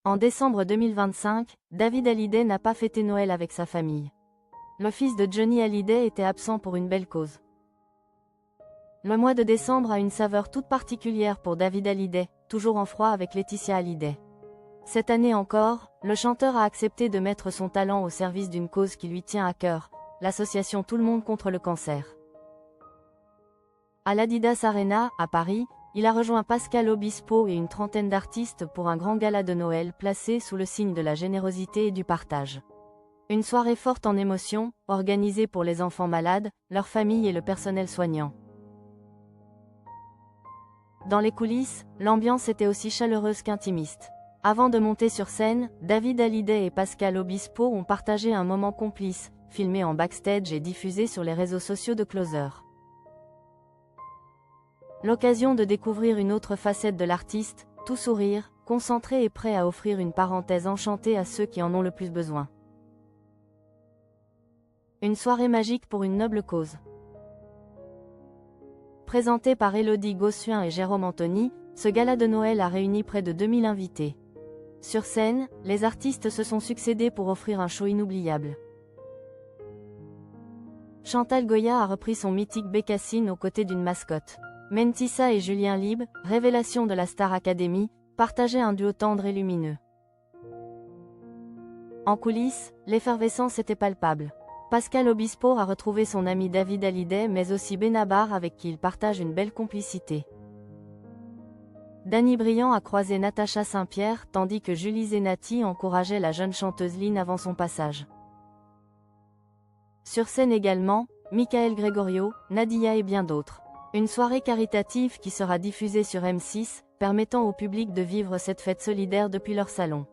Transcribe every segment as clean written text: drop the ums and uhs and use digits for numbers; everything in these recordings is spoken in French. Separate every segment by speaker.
Speaker 1: En décembre 2025, David Hallyday n'a pas fêté Noël avec sa famille. Le fils de Johnny Hallyday était absent pour une belle cause. Le mois de décembre a une saveur toute particulière pour David Hallyday, toujours en froid avec Laetitia Hallyday. Cette année encore, le chanteur a accepté de mettre son talent au service d'une cause qui lui tient à cœur, l'association Tout le monde contre le cancer. À l'Adidas Arena, à Paris, il a rejoint Pascal Obispo et une trentaine d'artistes pour un grand gala de Noël placé sous le signe de la générosité et du partage. Une soirée forte en émotions, organisée pour les enfants malades, leurs familles et le personnel soignant. Dans les coulisses, l'ambiance était aussi chaleureuse qu'intimiste. Avant de monter sur scène, David Hallyday et Pascal Obispo ont partagé un moment complice, filmé en backstage et diffusé sur les réseaux sociaux de Closer. L'occasion de découvrir une autre facette de l'artiste, tout sourire, concentré et prêt à offrir une parenthèse enchantée à ceux qui en ont le plus besoin. Une soirée magique pour une noble cause. Présenté par Élodie Gossuin et Jérôme Anthony, ce gala de Noël a réuni près de 2000 invités. Sur scène, les artistes se sont succédés pour offrir un show inoubliable. Chantal Goya a repris son mythique bécassine aux côtés d'une mascotte. Mentissa et Julien Libre, révélation de la Star Academy, partageaient un duo tendre et lumineux. En coulisses, l'effervescence était palpable. Pascal Obispo a retrouvé son ami David Hallyday mais aussi Benabar avec qui il partage une belle complicité. Danny Briand a croisé Natacha Saint-Pierre tandis que Julie Zenati encourageait la jeune chanteuse Lynn avant son passage. Sur scène également, Michael Gregorio, Nadia et bien d'autres. Une soirée caritative qui sera diffusée sur M6, permettant au public de vivre cette fête solidaire depuis leur salon.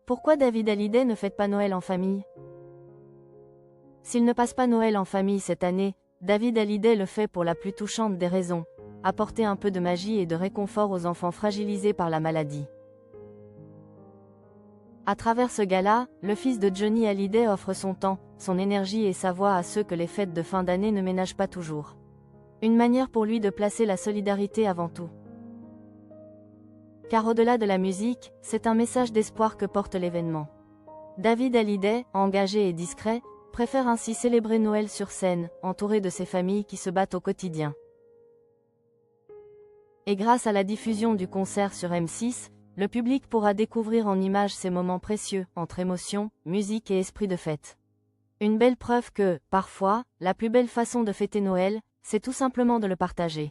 Speaker 1: Pourquoi David Hallyday ne fête pas Noël en famille? S'il ne passe pas Noël en famille cette année, David Hallyday le fait pour la plus touchante des raisons, apporter un peu de magie et de réconfort aux enfants fragilisés par la maladie. À travers ce gala, le fils de Johnny Hallyday offre son temps, son énergie et sa voix à ceux que les fêtes de fin d'année ne ménagent pas toujours. Une manière pour lui de placer la solidarité avant tout. Car au-delà de la musique, c'est un message d'espoir que porte l'événement. David Hallyday, engagé et discret, préfère ainsi célébrer Noël sur scène, entouré de ses familles qui se battent au quotidien. Et grâce à la diffusion du concert sur M6, le public pourra découvrir en images ces moments précieux, entre émotion, musique et esprit de fête. Une belle preuve que, parfois, la plus belle façon de fêter Noël, c'est tout simplement de le partager.